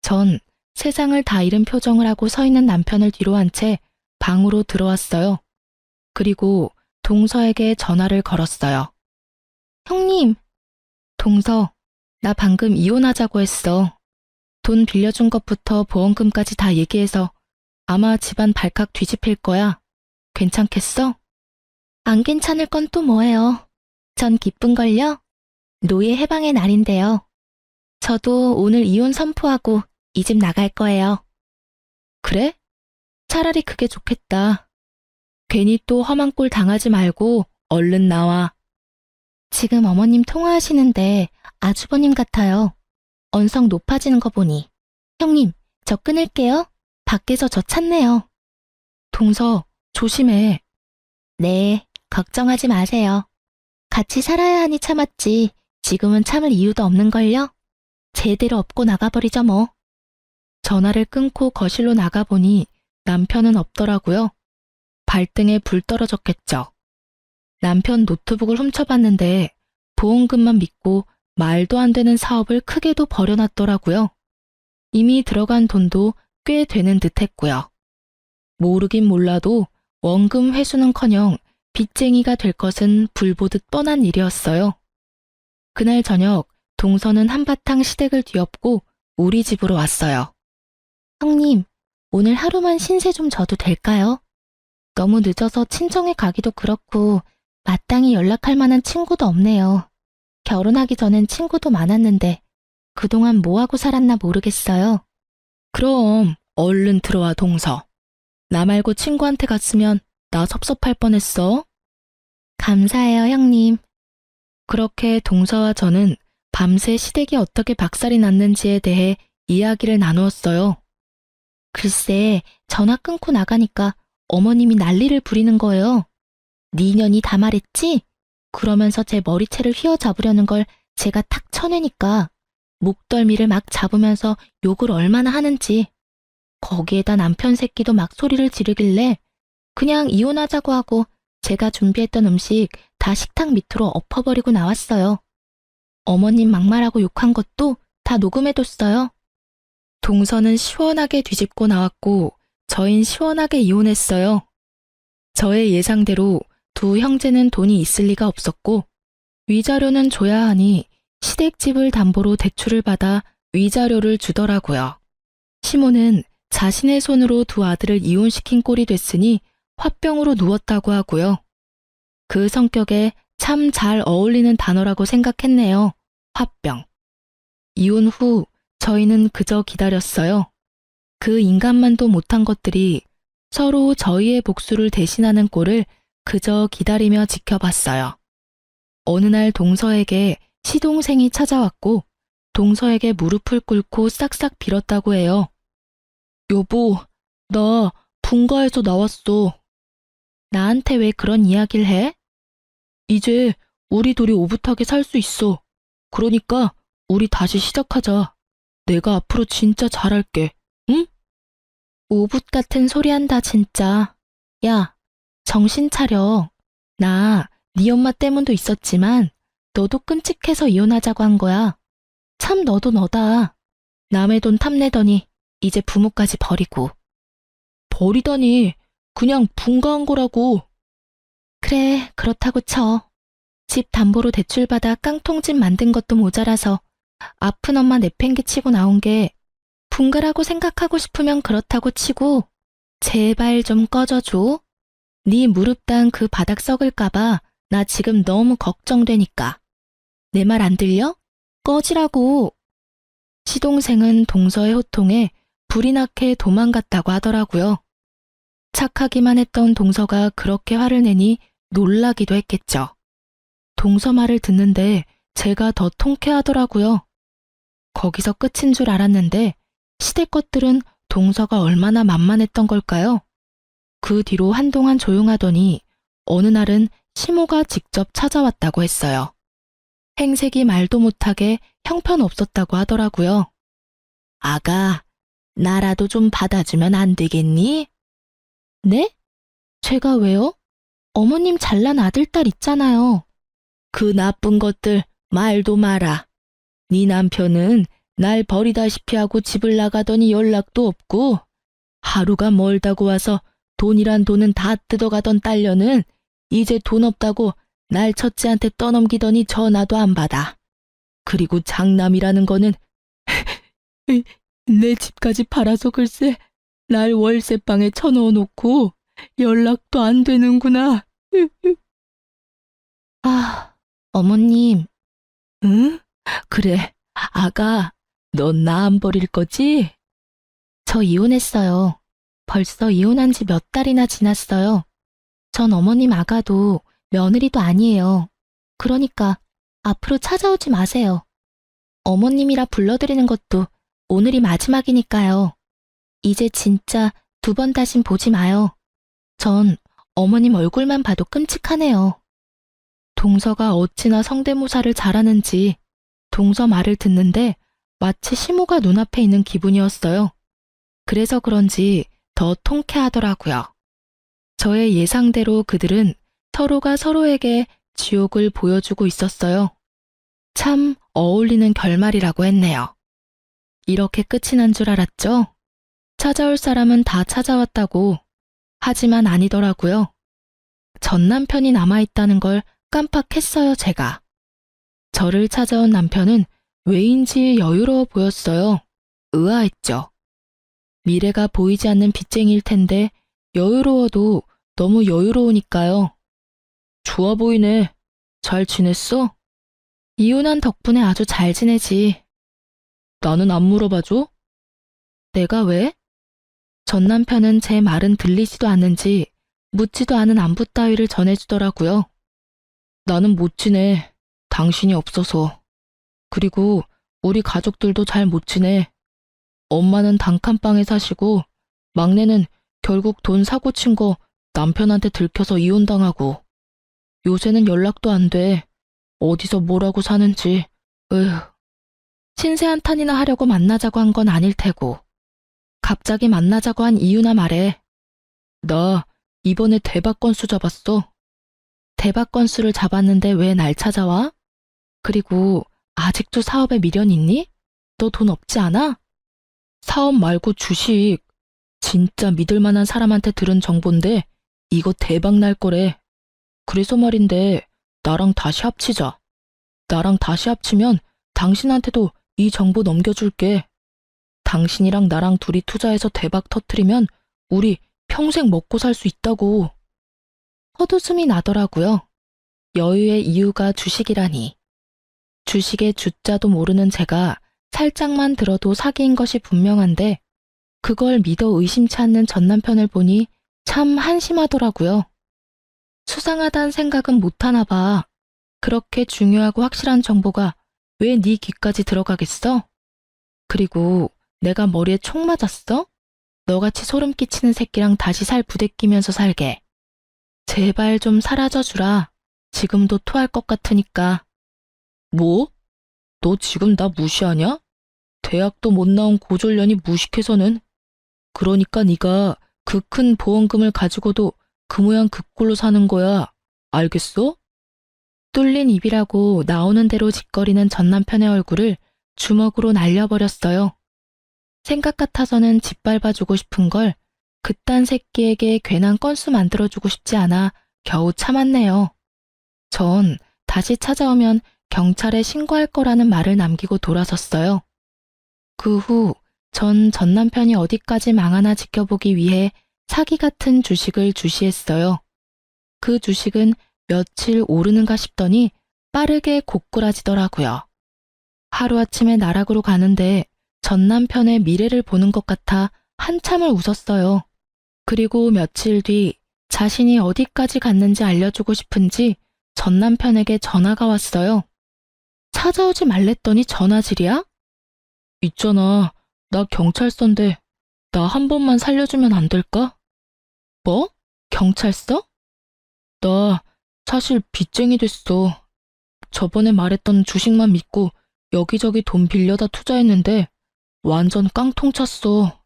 전 세상을 다 잃은 표정을 하고 서 있는 남편을 뒤로 한 채 방으로 들어왔어요. 그리고 동서에게 전화를 걸었어요. 형님, 동서, 나 방금 이혼하자고 했어. 돈 빌려준 것부터 보험금까지 다 얘기해서 아마 집안 발칵 뒤집힐 거야. 괜찮겠어? 안 괜찮을 건 또 뭐예요? 전 기쁜걸요? 노예 해방의 날인데요. 저도 오늘 이혼 선포하고 이 집 나갈 거예요. 그래? 차라리 그게 좋겠다. 괜히 또 험한 꼴 당하지 말고 얼른 나와. 지금 어머님 통화하시는데 아주버님 같아요. 언성 높아지는 거 보니. 형님, 저 끊을게요. 밖에서 저 찾네요. 동서, 조심해. 네, 걱정하지 마세요. 같이 살아야 하니 참았지. 지금은 참을 이유도 없는걸요? 제대로 업고 나가버리죠 뭐. 전화를 끊고 거실로 나가보니 남편은 없더라고요. 발등에 불 떨어졌겠죠. 남편 노트북을 훔쳐봤는데 보험금만 믿고 말도 안 되는 사업을 크게도 벌여놨더라고요. 이미 들어간 돈도 꽤 되는 듯 했고요. 모르긴 몰라도 원금 회수는커녕 빚쟁이가 될 것은 불보듯 뻔한 일이었어요. 그날 저녁 동서는 한바탕 시댁을 뒤엎고 우리 집으로 왔어요. 형님, 오늘 하루만 신세 좀 져도 될까요? 너무 늦어서 친정에 가기도 그렇고 마땅히 연락할 만한 친구도 없네요. 결혼하기 전엔 친구도 많았는데 그동안 뭐하고 살았나 모르겠어요. 그럼 얼른 들어와 동서. 나 말고 친구한테 갔으면 나 섭섭할 뻔했어. 감사해요 형님. 그렇게 동서와 저는 밤새 시댁이 어떻게 박살이 났는지에 대해 이야기를 나누었어요. 글쎄 전화 끊고 나가니까 어머님이 난리를 부리는 거예요. 네 년이 다 말했지? 그러면서 제 머리채를 휘어잡으려는 걸 제가 탁 쳐내니까 목덜미를 막 잡으면서 욕을 얼마나 하는지. 거기에다 남편 새끼도 막 소리를 지르길래 그냥 이혼하자고 하고 제가 준비했던 음식 다 식탁 밑으로 엎어버리고 나왔어요. 어머님 막말하고 욕한 것도 다 녹음해뒀어요. 동서는 시원하게 뒤집고 나왔고 저흰 시원하게 이혼했어요. 저의 예상대로 두 형제는 돈이 있을 리가 없었고 위자료는 줘야 하니 시댁집을 담보로 대출을 받아 위자료를 주더라고요. 시모는 자신의 손으로 두 아들을 이혼시킨 꼴이 됐으니 화병으로 누웠다고 하고요. 그 성격에 참 잘 어울리는 단어라고 생각했네요. 화병. 이혼 후 저희는 그저 기다렸어요. 그 인간만도 못한 것들이 서로 저희의 복수를 대신하는 꼴을 그저 기다리며 지켜봤어요. 어느 날 동서에게 시동생이 찾아왔고 동서에게 무릎을 꿇고 싹싹 빌었다고 해요. 여보, 나 분가에서 나왔어. 나한테 왜 그런 이야기를 해? 이제 우리 둘이 오붓하게 살 수 있어. 그러니까 우리 다시 시작하자. 내가 앞으로 진짜 잘할게. 응? 오붓 같은 소리 한다 진짜. 야, 정신 차려. 나 네 엄마 때문도 있었지만 너도 끔찍해서 이혼하자고 한 거야. 참 너도 너다. 남의 돈 탐내더니 이제 부모까지 버리고. 버리다니 그냥 분가한 거라고. 그래, 그렇다고 쳐. 집 담보로 대출받아 깡통집 만든 것도 모자라서 아픈 엄마 내팽개치고 나온 게 분가라고 생각하고 싶으면 그렇다고 치고 제발 좀 꺼져줘. 네 무릎 단 그 바닥 썩을까봐 나 지금 너무 걱정되니까. 내 말 안 들려? 꺼지라고. 시동생은 동서의 호통에 불이 나게 도망갔다고 하더라고요. 착하기만 했던 동서가 그렇게 화를 내니 놀라기도 했겠죠. 동서 말을 듣는데 제가 더 통쾌하더라고요. 거기서 끝인 줄 알았는데 시댁 것들은 동서가 얼마나 만만했던 걸까요? 그 뒤로 한동안 조용하더니 어느 날은 시모가 직접 찾아왔다고 했어요. 행색이 말도 못하게 형편없었다고 하더라고요. 아가, 나라도 좀 받아주면 안 되겠니? 네? 제가 왜요? 어머님 잘난 아들딸 있잖아요. 그 나쁜 것들 말도 마라. 네 남편은 날 버리다시피 하고 집을 나가더니 연락도 없고 하루가 멀다고 와서 돈이란 돈은 다 뜯어가던 딸려는 이제 돈 없다고 날 첫째한테 떠넘기더니 전화도 안 받아. 그리고 장남이라는 거는 내 집까지 팔아서 글쎄 날 월세방에 쳐넣어 놓고 연락도 안 되는구나. 아, 어머님. 응? 그래, 아가, 넌 나 안 버릴 거지? 저 이혼했어요. 벌써 이혼한 지 몇 달이나 지났어요. 전 어머님 아가도 며느리도 아니에요. 그러니까 앞으로 찾아오지 마세요. 어머님이라 불러드리는 것도 오늘이 마지막이니까요. 이제 진짜 두 번 다신 보지 마요. 전 어머님 얼굴만 봐도 끔찍하네요. 동서가 어찌나 성대모사를 잘하는지 동서 말을 듣는데 마치 시모가 눈앞에 있는 기분이었어요. 그래서 그런지 더 통쾌하더라고요. 저의 예상대로 그들은 서로가 서로에게 지옥을 보여주고 있었어요. 참 어울리는 결말이라고 했네요. 이렇게 끝이 난 줄 알았죠? 찾아올 사람은 다 찾아왔다고. 하지만 아니더라고요. 전 남편이 남아있다는 걸 깜빡했어요, 제가. 저를 찾아온 남편은 왜인지 여유로워 보였어요. 의아했죠. 미래가 보이지 않는 빚쟁이일 텐데 여유로워도 너무 여유로우니까요. 좋아 보이네. 잘 지냈어? 이혼한 덕분에 아주 잘 지내지. 나는 안 물어봐줘? 내가 왜? 전 남편은 제 말은 들리지도 않는지 묻지도 않은 안부 따위를 전해주더라고요. 나는 못 지내. 당신이 없어서. 그리고 우리 가족들도 잘 못 지내. 엄마는 단칸방에 사시고 막내는 결국 돈 사고 친 거 남편한테 들켜서 이혼당하고 요새는 연락도 안 돼. 어디서 뭐라고 사는지. 으휴. 신세 한탄이나 하려고 만나자고 한 건 아닐 테고. 갑자기 만나자고 한 이유나 말해. 나 이번에 대박 건수 잡았어. 대박 건수를 잡았는데 왜 날 찾아와? 그리고 아직도 사업에 미련 있니? 너 돈 없지 않아? 사업 말고 주식. 진짜 믿을 만한 사람한테 들은 정보인데 이거 대박 날 거래. 그래서 말인데 나랑 다시 합치자. 나랑 다시 합치면 당신한테도 이 정보 넘겨줄게. 당신이랑 나랑 둘이 투자해서 대박 터트리면 우리 평생 먹고 살 수 있다고. 헛웃음이 나더라고요. 여유의 이유가 주식이라니. 주식의 주자도 모르는 제가 살짝만 들어도 사기인 것이 분명한데 그걸 믿어 의심치 않는 전 남편을 보니 참 한심하더라고요. 수상하다는 생각은 못하나 봐. 그렇게 중요하고 확실한 정보가 왜 네 귀까지 들어가겠어? 그리고 내가 머리에 총 맞았어? 너같이 소름 끼치는 새끼랑 다시 살 부대끼면서 살게. 제발 좀 사라져 주라. 지금도 토할 것 같으니까. 뭐? 너 지금 나 무시하냐? 대학도 못 나온 고졸년이 무식해서는. 그러니까 네가 그 큰 보험금을 가지고도 그 모양 그 꼴로 사는 거야. 알겠어? 뚫린 입이라고 나오는 대로 짓거리는 전 남편의 얼굴을 주먹으로 날려버렸어요. 생각 같아서는 짓밟아주고 싶은 걸 그딴 새끼에게 괜한 건수 만들어주고 싶지 않아 겨우 참았네요. 전 다시 찾아오면 경찰에 신고할 거라는 말을 남기고 돌아섰어요. 그 후 전 남편이 어디까지 망하나 지켜보기 위해 사기 같은 주식을 주시했어요. 그 주식은 며칠 오르는가 싶더니 빠르게 고꾸라지더라고요. 하루아침에 나락으로 가는데 전 남편의 미래를 보는 것 같아 한참을 웃었어요. 그리고 며칠 뒤 자신이 어디까지 갔는지 알려주고 싶은지 전 남편에게 전화가 왔어요. 찾아오지 말랬더니 전화질이야? 있잖아, 나 경찰서인데 나 한 번만 살려주면 안 될까? 뭐? 경찰서? 나 사실 빚쟁이 됐어. 저번에 말했던 주식만 믿고 여기저기 돈 빌려다 투자했는데 완전 깡통 찼어.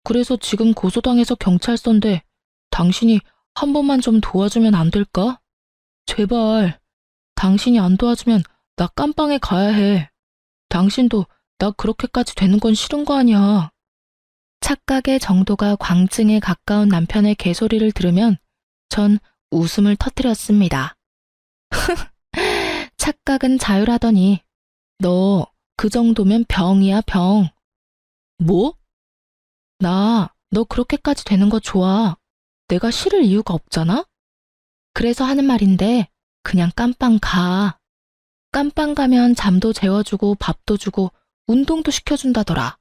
그래서 지금 고소당해서 경찰서인데 당신이 한 번만 좀 도와주면 안 될까? 제발. 당신이 안 도와주면 나 깜빵에 가야 해. 당신도 나 그렇게까지 되는 건 싫은 거 아니야. 착각의 정도가 광증에 가까운 남편의 개소리를 들으면 전 웃음을 터뜨렸습니다. 착각은 자유라더니 너 그 정도면 병이야, 병. 뭐? 너 그렇게까지 되는 거 좋아. 내가 싫을 이유가 없잖아? 그래서 하는 말인데 그냥 깜빵 가. 깜빵 가면 잠도 재워주고 밥도 주고 운동도 시켜준다더라.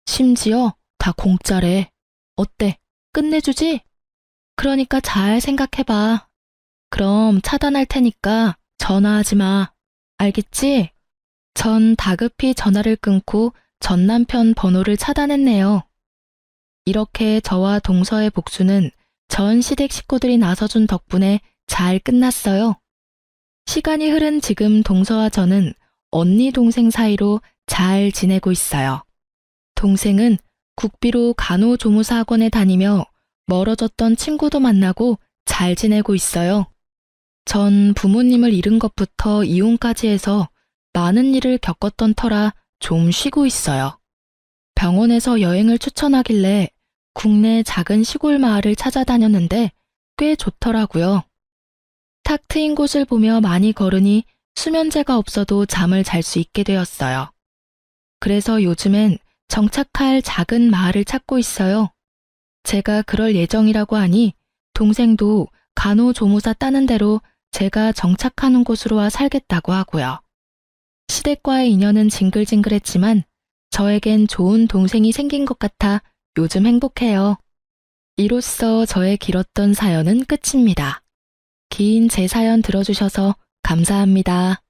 심지어 다 공짜래. 어때? 끝내주지? 그러니까 잘 생각해봐. 그럼 차단할 테니까 전화하지 마. 알겠지? 전 다급히 전화를 끊고 전 남편 번호를 차단했네요. 이렇게 저와 동서의 복수는 전 시댁 식구들이 나서준 덕분에 잘 끝났어요. 시간이 흐른 지금 동서와 저는 언니 동생 사이로 잘 지내고 있어요. 동생은 국비로 간호조무사 학원에 다니며 멀어졌던 친구도 만나고 잘 지내고 있어요. 전 부모님을 잃은 것부터 이혼까지 해서 많은 일을 겪었던 터라 좀 쉬고 있어요. 병원에서 여행을 추천하길래 국내 작은 시골 마을을 찾아다녔는데 꽤 좋더라고요. 탁 트인 곳을 보며 많이 걸으니 수면제가 없어도 잠을 잘 수 있게 되었어요. 그래서 요즘엔 정착할 작은 마을을 찾고 있어요. 제가 그럴 예정이라고 하니 동생도 간호조무사 따는 대로 제가 정착하는 곳으로 와 살겠다고 하고요. 시댁과의 인연은 징글징글했지만 저에겐 좋은 동생이 생긴 것 같아 요즘 행복해요. 이로써 저의 길었던 사연은 끝입니다. 긴 제 사연 들어주셔서 감사합니다.